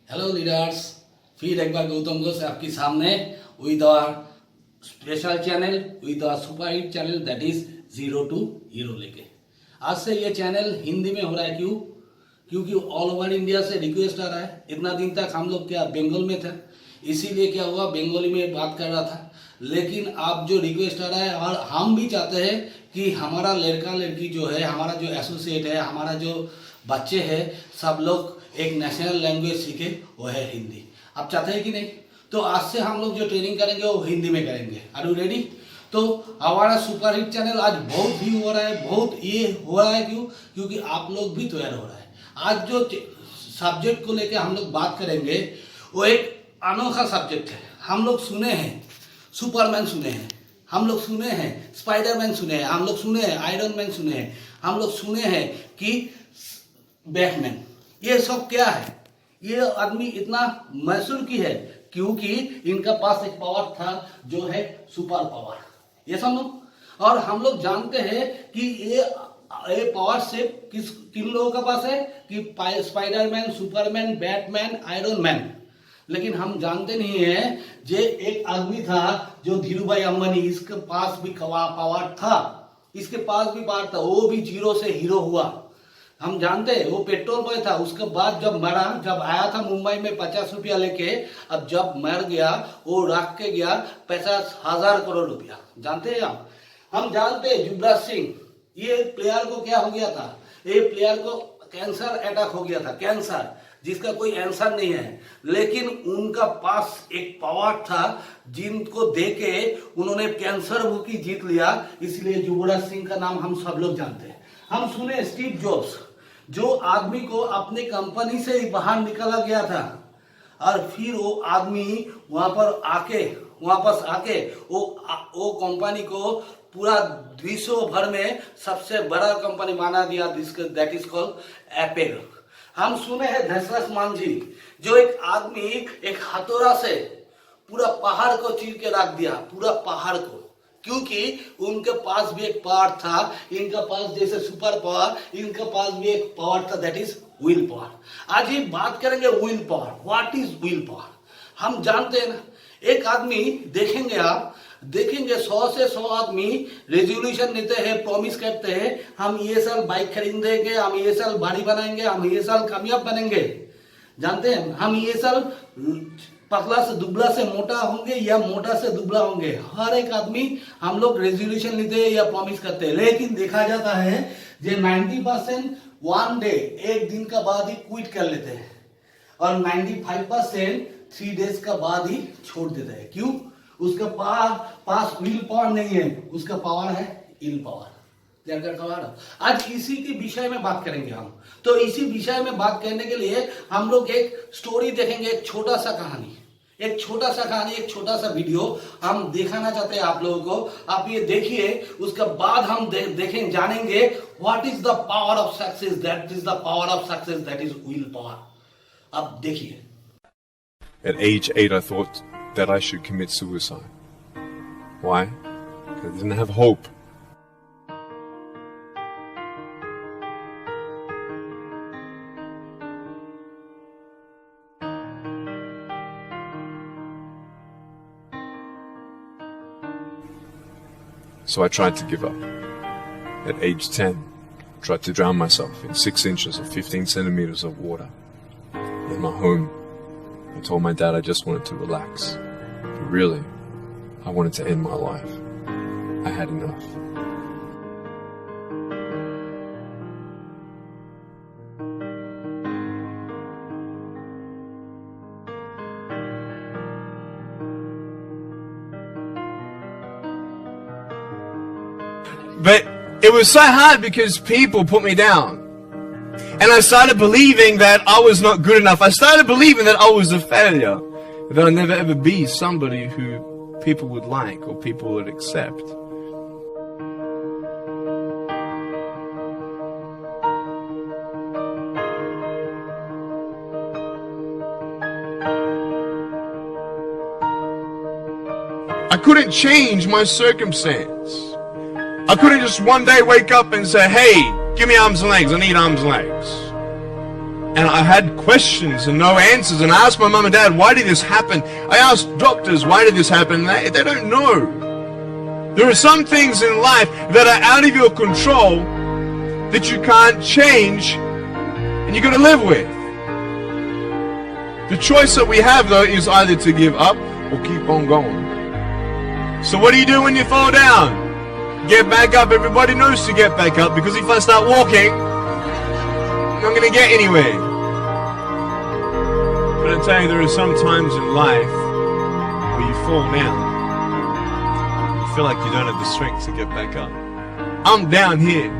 Hello leaders, फिर एक बार गौतम घोष आपके सामने with our special channel, with our super hit channel that is zero to hero लेके। आज से ये चैनल हिंदी में हो रहा है। क्यों? क्योंकि ऑल ओवर इंडिया से रिक्वेस्ट आ रहा है। इतना दिन तक हम लोग क्या बंगाल में था, इसीलिए क्या हुआ बंगाली में बात कर रहा था। लेकिन अब जो रिक्वेस्ट आ रहा है और हम भी चाहते हैं कि हमारा लड़का लड़की जो है, हमारा जो एसोसिएट है, हमारा जो बच्चे हैं, सब लोग एक नेशनल लैंग्वेज सीखे, वो है हिंदी। आप चाहते हैं कि नहीं? तो आज से हम लोग जो ट्रेनिंग करेंगे वो हिंदी में करेंगे। Are you ready? तो हमारा सुपर हिट चैनल आज बहुत व्यू हो रहा है, बहुत ये हो रहा है। क्यों? क्योंकि आप लोग भी तैयार हो रहा है। आज जो सब्जेक्ट को लेकर हम लोग बात करेंगे वो एक अनोखा सब्जेक्ट है। हम लोग सुने हैं सुपरमैन, सुने हैं हम लोग, सुने हैं स्पाइडरमैन, सुने हैं हम लोग, सुने हैं आयरन मैन, सुने हैं हम लोग, सुने हैं कि बैटमैन। ये सब क्या है? ये आदमी इतना मशहूर की है क्योंकि इनका पास एक पावर था जो है सुपर पावर। ये सब लोग, और हम लोग जानते हैं कि ये पावर से किन लोगों का पास है कि Spiderman, Superman, Batman, iron man. लेकिन हम जानते नहीं है जे एक आदमी था जो धीरूभाई अंबानी, इसके पास भी पावर था, इसके पास भी पावर था, वो भी जीरो से हीरो हुआ। हम जानते हैं वो पेट्रोल बॉय था। उसके बाद जब मरा, जब आया था मुंबई में 50 रुपया लेके, अब जब मर गया वो रख के गया 50,000 करोड़ रुपया। जानते हैं आप? हम जानते हैं युवराज सिंह, ये प्लेयर को क्या हो गया था? ये प्लेयर को कैंसर अटैक हो गया था, कैंसर जिसका कोई आंसर नहीं है। लेकिन उनका पास एक पावर था जिनको देके उन्होंने कैंसर की जीत लिया। इसलिए युवराज सिंह का नाम हम सब लोग जानते हैं। हम सुने स्टीव जॉब्स, जो आदमी को अपने कंपनी से बाहर निकाला गया था और फिर वो आदमी वापस आके वो कंपनी को पूरा विश्व भर में सबसे बड़ा कंपनी माना दिया, दैट इज कॉल्ड एप्पल। हम सुने हैं दशरथ मांझी, जो एक आदमी एक हथौड़ा से पूरा पहाड़ को चीर के रख दिया, पूरा पहाड़ को, क्योंकि उनके पास भी एक पावर था। इनका पास जैसे सुपर पावर, इनका पास भी एक पावर था, दैट इज विल पावर। आज ये बात करेंगे will power. What is will power? हम जानते हैं ना, एक आदमी देखेंगे, आप देखेंगे 100 से 100 आदमी रेजोल्यूशन लेते हैं, प्रॉमिस करते हैं, हम ये साल बाइक खरीदेंगे, हम ये साल बाड़ी बनाएंगे, हम ये साल कामयाब बनेंगे। जानते हैं हम ये साल पतला से दुबला से मोटा होंगे या मोटा से दुबला होंगे। हर एक आदमी हम लोग रेजोल्यूशन लेते हैं या प्रॉमिस करते हैं। लेकिन देखा जाता है जो 90% वन डे, एक दिन का बाद ही क्विट कर लेते हैं, और 95% 3 डेज का बाद ही छोड़ देते हैं। क्यों? उसका पास विल पावर नहीं है, उसका पावर है इल पावर। आज इसी के विषय में बात करेंगे हम। तो इसी विषय में बात करने के लिए हम लोग एक स्टोरी देखेंगे, एक छोटा सा कहानी, एक छोटा सा वीडियो हम दिखाना चाहते हैं आप लोगों को। आप ये देखिए, उसके बाद हम देखें जानेंगे what is the power of success, that is the power of success, that is will power. अब देखिए। At age 8, I thought that I should commit suicide. Why? Because I didn't have hope. So I tried to give up. At age 10, I tried to drown myself in 6 inches or 15 centimeters of water. In my home, I told my dad I just wanted to relax. But really, I wanted to end my life. I had enough. But it was so hard because people put me down. And I started believing that I was not good enough. I started believing that I was a failure. That I'd never ever be somebody who people would like or people would accept. I couldn't change my circumstance. I couldn't just one day wake up and say, hey, give me arms and legs, I need arms and legs. And I had questions and no answers. And I asked my mum and dad, why did this happen? I asked doctors, why did this happen? They don't know. There are some things in life that are out of your control that you can't change and you got to live with. The choice that we have, though, is either to give up or keep on going. So what do you do when you fall down? Get back up. Everybody knows to get back up, because if I start walking, I'm not going to get anywhere. But I tell you, there are some times in life where you fall down. You feel like you don't have the strength to get back up. I'm down here,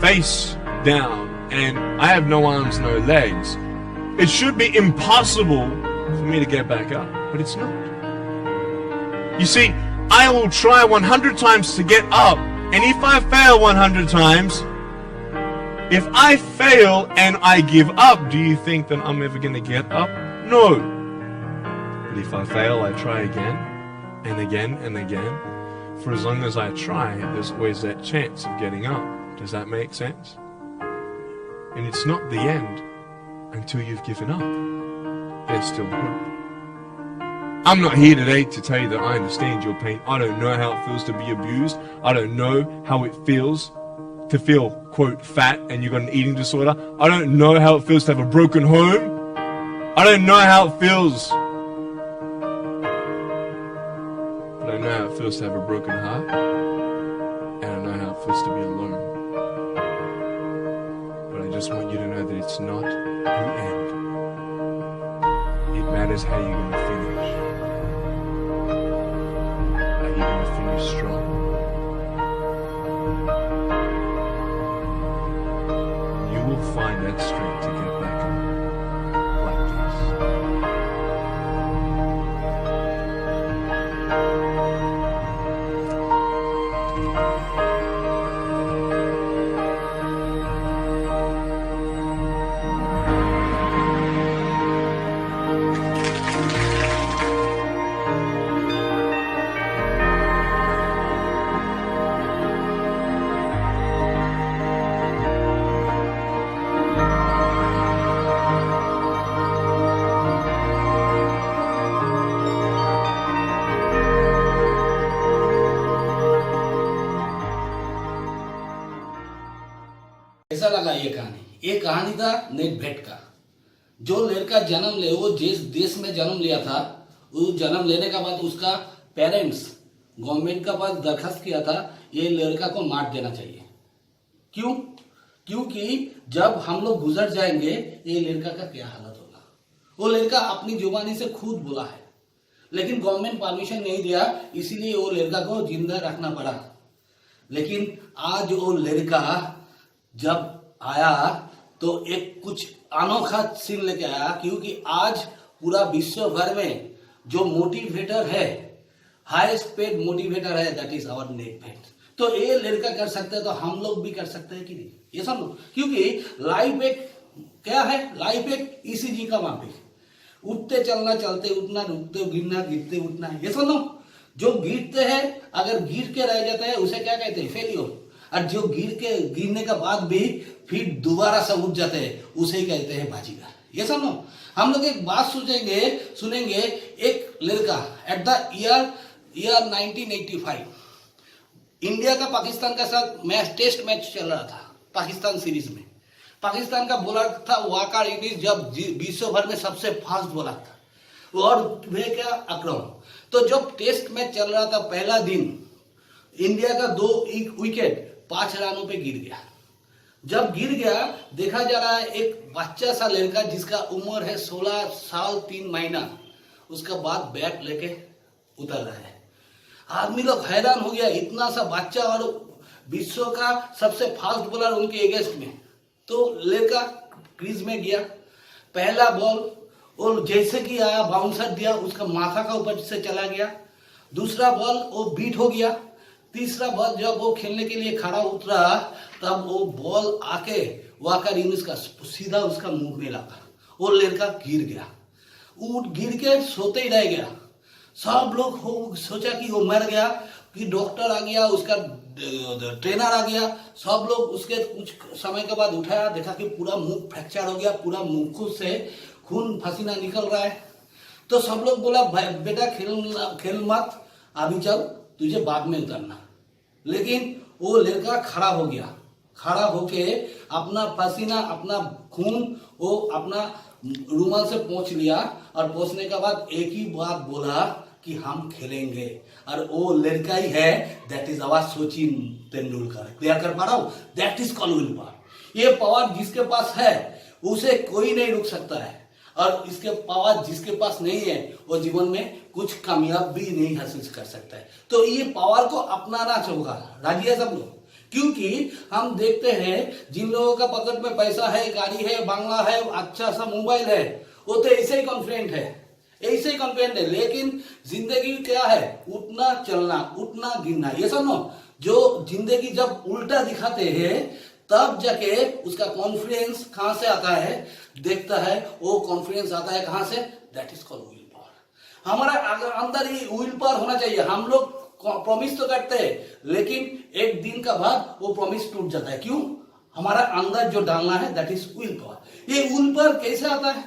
face down, and I have no arms, no legs. It should be impossible for me to get back up, but it's not. You see, I will try 100 times to get up, and if I fail 100 times, if I fail and I give up, do you think that I'm ever going to get up? No. But if I fail, I try again and again and again. For as long as I try, there's always that chance of getting up. Does that make sense? And it's not the end until you've given up. There's still hope. I'm not here today to tell you that I understand your pain. I don't know how it feels to be abused. I don't know how it feels to feel, quote, fat and you've got an eating disorder. I don't know how it feels to have a broken home. I don't know how it feels. But I know how it feels to have a broken heart. And I know how it feels to be alone. But I just want you to know that it's not the end. It matters how you're going to finish. Are you going to finish strong? You will find that strength to get back up like this. कैसा लगा ये कहानी? ये कहानी था net भेट का। जो लड़का जन्म ले, वो जिस देश में जन्म लिया था, वो जन्म लेने के बाद उसका पेरेंट्स गवर्नमेंट का पास दरखास्त किया था, ये लड़का को मार देना चाहिए। क्यों? क्योंकि जब हम लोग गुजर जाएंगे, ये लड़का का क्या हालत होगा। वो लड़का अपनी जुबानी से खुद बोला है, लेकिन गवर्नमेंट परमिशन नहीं दिया, इसीलिए वो लड़का को जिंदा रखना पड़ा। लेकिन आज वो लड़का जब आया तो एक कुछ अनोखा सीन लेके आया, क्योंकि आज पूरा विश्व भर में जो मोटिवेटर है, हाईएस्ट पेड मोटिवेटर है, दैट इज आवर नेट भेट। तो ये लड़का कर सकते हैं तो हम लोग भी कर सकते हैं कि नहीं, ये समझो। क्योंकि लाइफ एक क्या है, लाइफ एक ईसीजी का माप है। उठते चलना, चलते उठना, रुकते गिरना, गिरते उठना, ये समझो। जो गिरते हैं, अगर गिर के रह जाते हैं, उसे क्या कहते हैं, फेलियर। और जो गिरने के बाद भी फिर दोबारा से उठ जाते हैं, उसे ही कहते हैं बाजीगर। ये समझो। हम लोग एक बात सुनेंगे। एक लड़का एट द ईयर 1985 इंडिया का पाकिस्तान का साथ टेस्ट मैच चल रहा था, पाकिस्तान सीरीज में। पाकिस्तान का बॉलर था वाकर यूनिस, जब विश्व भर में सबसे फास्ट बॉलर था, और वे क्या अकरम। तो जब टेस्ट मैच चल रहा था, पहला दिन इंडिया का 2 विकेट 5 रनों पे गिर गया। जब गिर गया, देखा जा रहा है एक बच्चा सा लड़का जिसका उम्र है 16 साल 3 महीना, उसका बाद बैट लेके उतर रहा है। आदमी लोग हैरान हो गया, इतना सा बच्चा और विश्व का सबसे फास्ट बॉलर उनके अगेंस्ट में। तो लड़का क्रीज में गया, पहला बॉल और जैसे कि आया, बाउंसर दिया, उसका माथा का ऊपर से चला गया। दूसरा बॉल वो बीट हो गया। तीसरा बॉल जब वो खेलने के लिए खड़ा उतरा, तब वो बॉल आके वाकर यूनिस का सीधा उसका मुंह में लगा। वो लड़का गिर गया, गिर के सोते ही रह गया। सब लोग सोचा कि वो मर गया, कि डॉक्टर आ गया, उसका ट्रेनर आ गया, सब लोग उसके कुछ समय के बाद उठाया, देखा कि पूरा मुंह फ्रैक्चर हो गया, पूरा मुंह से खून पसीना निकल रहा है। तो सब लोग बोला बेटा खेल मत, अभी चल, तुझे बाद में उतरना। लेकिन वो लड़का खड़ा हो गया, खड़ा होके अपना पसीना अपना खून वो अपना रूमाल से पोंछ लिया, और पोंछने के बाद एक ही बात बोला कि हम खेलेंगे। और वो लड़का ही है, that is our Sachin Tendulkar. Clear कर पा रहा हूं? That is called will power. ये पावर जिसके पास है उसे कोई नहीं रुक सकता है, और इसके पावर जिसके पास नहीं है वो जीवन में कुछ कामयाब भी नहीं हासिल कर सकता है। तो ये पावर को अपनाना होगा। राजी है सब लोग? क्योंकि हम देखते हैं जिन लोगों का पॉकेट में पैसा है, गाड़ी है, बंगला है, अच्छा सा मोबाइल है, वो तो ऐसे ही कॉन्फिडेंट है, ऐसे ही कॉन्फिडेंट है। लेकिन जिंदगी क्या है? उठना चलना, उठना गिरना। ये सुनो, जो जिंदगी जब उल्टा दिखाते हैं तब जाके उसका कॉन्फिडेंस कहां से आता है? देखता है वो कॉन्फिडेंस आता है कहां से? That is called will power. हमारा अंदर ये विल पावर होना चाहिए। हम लोग प्रॉमिस तो करते हैं, लेकिन एक दिन का बाद वो प्रॉमिस टूट जाता है। क्यों? हमारा अंदर जो डालना है दैट इज विल पावर। ये विल पावर कैसे आता है?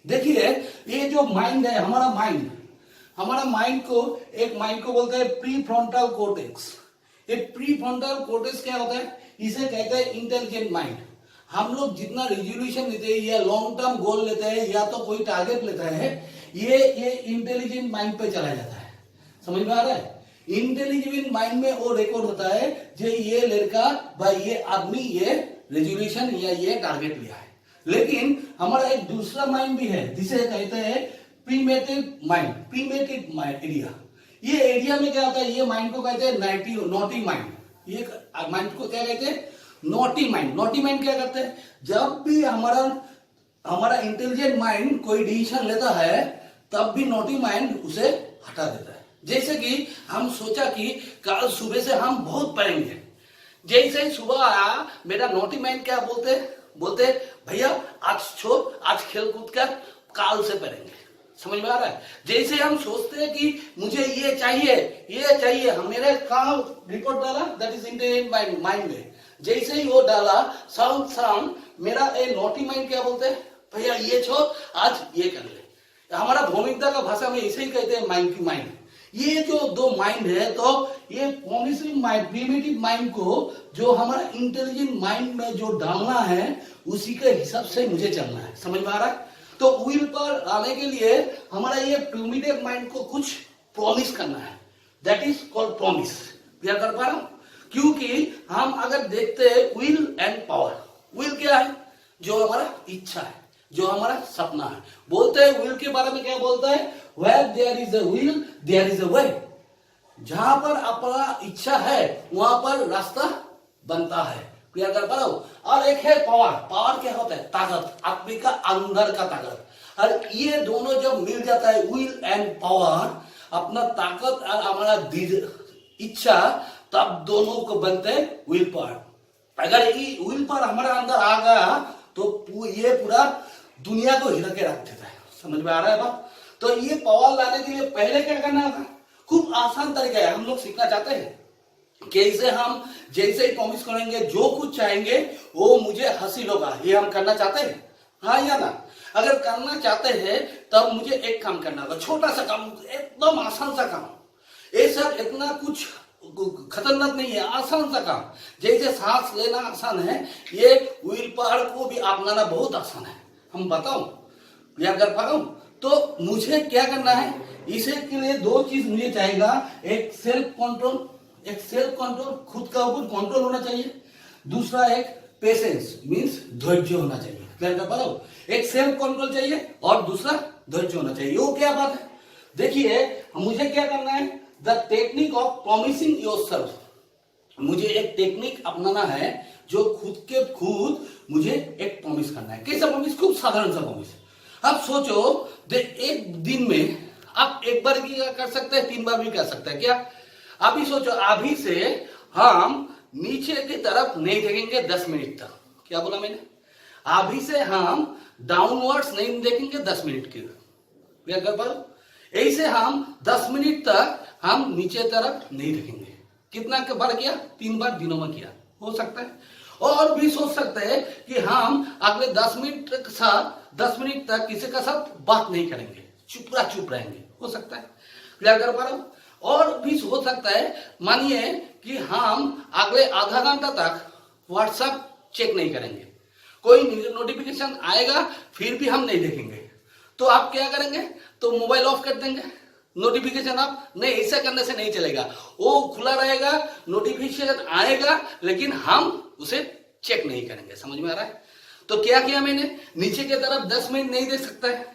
देखिए, ये जो माइंड है, हमारा माइंड को बोलते हैं प्री फ्रंटल कॉर्टेक्स। ये प्री फ्रंटल कॉर्टेक्स क्या होता है? इसे कहते हैं इंटेलिजेंट माइंड। हम लोग जितना रिजोल्यूशन लेते हैं या लॉन्ग टर्म गोल लेते हैं या तो कोई टारगेट लेता है, ये इंटेलिजेंट माइंड पे चला जाता है। समझ में आ रहा है? इंटेलिजेंट माइंड में वो रिकॉर्ड होता है जो ये लड़का भाई, ये आदमी ये रेजोल्यूशन या ये टारगेट लिया है। लेकिन हमारा एक दूसरा माइंड भी है जिसे कहते हैं प्रीमेटिव माइंड एरिया। ये एरिया में क्या होता है? ये माइंड को कहते हैं नॉटी माइंड। ये माइंड को क्या कहते हैं? Naughty mind. नॉटी माइंड क्या करते हैं? जब भी हमारा इंटेलिजेंट माइंड कोई डिसीजन लेता है तब भी नॉटी माइंड उसे हटा देता है। जैसे कि हम सोचा कि कल सुबह से हम बहुत पढ़ेंगे, जैसे ही सुबह आया मेरा नॉटी माइंड क्या बोलते भैया आज छोड़, आज खेल कूद कर काल से पढ़ेंगे। समझ में आ रहा है? जैसे हम सोचते हैं कि मुझे ये चाहिए, हम मेरे कहा रिपोर्ट डाला, दैट इज इंटेलिजेंट माइंड में। जैसे ही वो डाला साउंड मेरा ए नॉटी माइंड क्या बोलते हैं? भैया ये छोड़, आज ये कर ले। हमारा भौमिकता का भाषा में इसे ही कहते हैं माइंड की माइंड। ये जो दो माइंड है, तो ये प्रोमिसिंग माइंड, प्रिमिटिव माइंड को जो हमारा इंटेलिजेंट माइंड में जो डालना है उसी के हिसाब से मुझे चलना है। समझ में आ रहा है? तो विल पर आने के लिए हमारा ये प्रिमिटिव माइंड को कुछ प्रॉमिस करना है, that is called promise. Clear कर पा रहा हूं? क्योंकि हम अगर देखते हैं विल एंड पावर, विल क्या है? जो हमारा इच्छा है, जो हमारा सपना है। बोलते हैं विल के बारे में क्या बोलता है? Where there is a will, there is a way. जहां पर अपना इच्छा है वहां पर रास्ता बनता है। क्लियर कर पा रहा हूं? और एक है पावर। पावर क्या होता है? ताकत, आदमी का अंदर का ताकत। और ये दोनों जब मिल जाता है, विल एंड पावर, अपना ताकत और हमारा इच्छा, तब दोनों को बनते हैं विल पावर। अगर ये विल पावर हमारे अंदर आ गया तो ये पूरा दुनिया को हिला के रख देता है। समझ में आ रहा है बात? तो ये पावर लाने के लिए पहले क्या करना होगा? खूब आसान तरीका है। हम लोग सीखना चाहते हैं कैसे हम जैसे ही प्रॉमिस करेंगे, जो कुछ चाहेंगे वो मुझे हासिल होगा, ये हम करना चाहते हैं, हाँ या ना? अगर करना चाहते हैं तब मुझे एक काम करना होगा, छोटा सा काम, एकदम आसान सा काम। ये सब इतना कुछ खतरनाक नहीं है, आसान सा काम। जैसे सांस लेना आसान है, ये विल पावर को भी अपनाना बहुत आसान है। हम बताऊं, क्या कर पा रहा हूं? तो मुझे क्या करना है? इसे के लिए दो चीज मुझे चाहिएगा, एक सेल्फ कंट्रोल, खुद का ऊपर कंट्रोल होना चाहिए। दूसरा एक पेशेंस, मींस धैर्य होना चाहिए। क्लियर कर पा रहा हूं? एक सेल्फ कंट्रोल चाहिए और दूसरा धैर्य होना चाहिए। वो क्या बात है? देखिए, मुझे क्या करना है? The technique of promising yourself. मुझे एक टेक्निक अपनाना है जो खुद मुझे एक प्रॉमिस करना है। कैसा प्रॉमिस? खूब साधारण सा प्रॉमिस। अब सोचो, एक दिन में आप एक बार भी कर सकते हैं, 3 बार भी कर सकते हैं। क्या? अभी सोचो, अभी से हम नीचे की तरफ नहीं देखेंगे 10 मिनट तक। क्या बोला मैंने? अभी से हम डाउनवर्ड्स नहीं देखेंगे 10 मिनट के। क्या कर पा रहे? ऐसे हम 10 मिनट तक हम नीचे तरफ नहीं देखेंगे। कितना बार किया? 3 बार दिनों में किया, हो सकता है। और भी सोच सकते हैं कि हम अगले 10 मिनट तक किसी का साथ बात नहीं करेंगे, चुप रहेंगे, हो सकता है। क्लियर कर पा रहा हूँ? और भी हो सकता है, मानिए कि हम अगले आधा घंटा तक व्हाट्सएप चेक नहीं करेंगे, कोई नोटिफिकेशन आएगा फिर भी हम नहीं देखेंगे, तो आप क्या करेंगे? तो मोबाइल ऑफ कर देंगे, नोटिफिकेशन आप नहीं, ऐसा करने से नहीं चलेगा, वो खुला रहेगा, नोटिफिकेशन आएगा लेकिन हम उसे चेक नहीं करेंगे। समझ में आ रहा है? तो क्या किया मैंने? नीचे की तरफ 10 मिनट नहीं देख सकता है,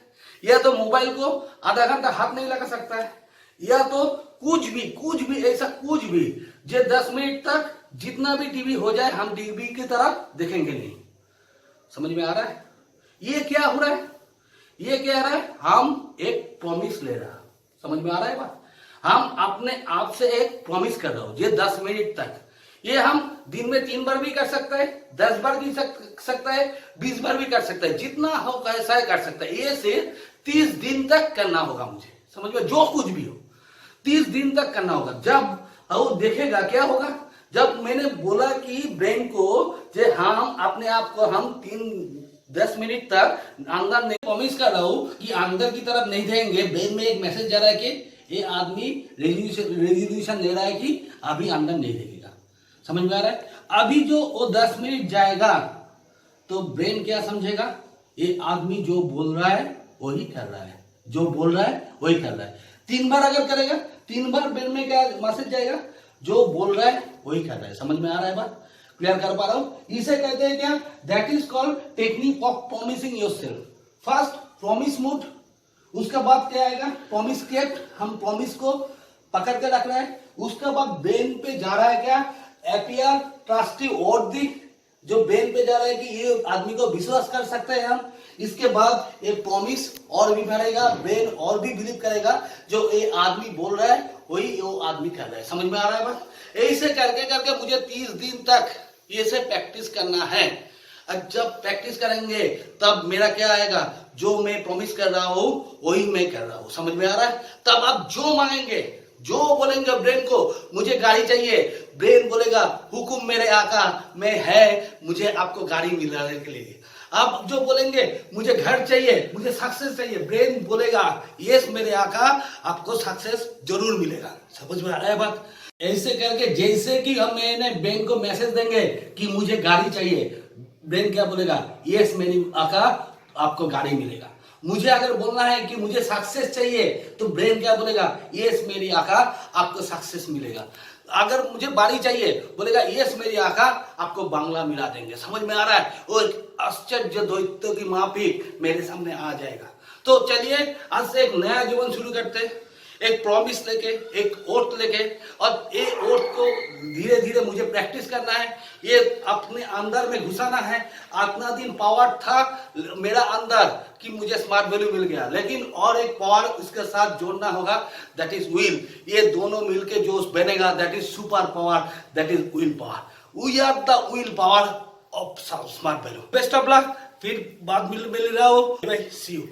या तो मोबाइल को आधा घंटा हाथ नहीं लगा सकता है, या तो कुछ भी ऐसा कुछ भी जो 10 मिनट तक जितना भी टीवी हो जाए हम टीवी की तरफ देखेंगे नहीं। समझ में आ रहा है? ये क्या हो रहा है? ये क्या आ रहा है? हम एक प्रॉमिस ले रहा है। समझ में आ रहा है बात? हम अपने आप से एक प्रॉमिस कर रहा हूं, ये 10 मिनट तक, ये हम दिन में 3 बार भी कर सकता है, 10 बार भी सकता है, 20 बार भी कर सकता है, जितना हो कैसा है कर सकता है। ये सिर्फ 30 दिन तक करना होगा मुझे। समझ में? जो कुछ भी हो 30 दिन तक करना होगा। जब वो देखेगा क्या होगा? जब मैंने बोला कि ब्रेन को जे हम अपने आप को हम 10 मिनट तक अंदर नहीं, प्रॉमिस कर रहा हूं कि अंदर की तरफ नहीं जाएंगे, ब्रेन में एक मैसेज जा रहा है कि ये आदमी रेजोल्यूशन ले रहा है कि अभी अंदर नहीं देखेगा। समझ में आ रहा है? अभी जो वो 10 मिनट जाएगा तो ब्रेन क्या समझेगा? ये आदमी जो बोल रहा है वही कर रहा है, जो बोल रहा है वही कर रहा है। 3 बार अगर करेगा, 3 बार ब्रेन में क्या मैसेज जाएगा? जो बोल रहा है वही कर रहा है। समझ में आ रहा है बात? क्लियर कर पा रहा हूं? इसे कहते हैं क्या? That is called technique of promising yourself. First promise mood, उसका बाद क्या आएगा? प्रॉमिस केप्ट, हम प्रॉमिस को पकड़ के रख रहे हैं। उसके बाद ब्रेन पे जा रहा है क्या? एपीआर ट्रस्टिव वर्ड दी, जो ब्रेन पे जा रहा है कि ये आदमी को विश्वास कर सकते हैं हम। इसके बाद एक प्रॉमिस और भी बढ़ेगा, ब्रेन और भी बिलीव करेगा जो ये आदमी बोल रहा है वही वो आदमी कर रहा है। समझ में आ रहा है बात? ऐसे करके करके मुझे 30 दिन तक ये से प्रैक्टिस करना है। जब प्रैक्टिस करेंगे तब मेरा क्या आएगा? जो मैं प्रॉमिस कर रहा हूं वही मैं कर रहा हूं। समझ में आ रहा है? तब आप जो मांगेंगे, जो बोलेंगे ब्रेन को, मुझे गाड़ी चाहिए, ब्रेन बोलेगा हुकुम मेरे आका, मैं है, मुझे आपको गाड़ी मिलाने के लिए। आप जो बोलेंगे मुझे घर चाहिए, मुझे सक्सेस चाहिए, ब्रेन बोलेगा यस मेरे आका, आपको सक्सेस जरूर मिलेगा। समझ में आ रहा है बात? ऐसे करके जैसे कि हम मैंने ब्रेन को मैसेज देंगे कि मुझे गाड़ी चाहिए, ब्रेन क्या बोलेगा? यस मेरी आका, आपको गाड़ी मिलेगा। मुझे अगर बोलना है कि मुझे सक्सेस चाहिए तो ब्रेन क्या बोलेगा? यस मेरी आका, आपको सक्सेस मिलेगा। अगर मुझे बाड़ी चाहिए बोलेगा यस मेरी आका, आपको बांग्ला मिला देंगे। समझ में आ रहा है? वो एक आश्चर्य द्वैतों की माफिक मेरे सामने आ जाएगा। तो चलिए आज से एक नया जीवन शुरू करते हैं, एक प्रॉमिस लेके, एक ओथ लेके, और ये ओथ को धीरे धीरे मुझे प्रैक्टिस करना है, ये अपने अंदर में घुसाना है। इतना दिन पावर था मेरा अंदर कि मुझे स्मार्ट वैल्यू मिल गया, लेकिन और एक पावर उसके साथ जोड़ना होगा, दैट इज विल। ये दोनों मिलके जो बनेगा that is super power, that is will power. We are the will power of smart value. Best of luck, फिर बाद मिल रहा हो, सी यू।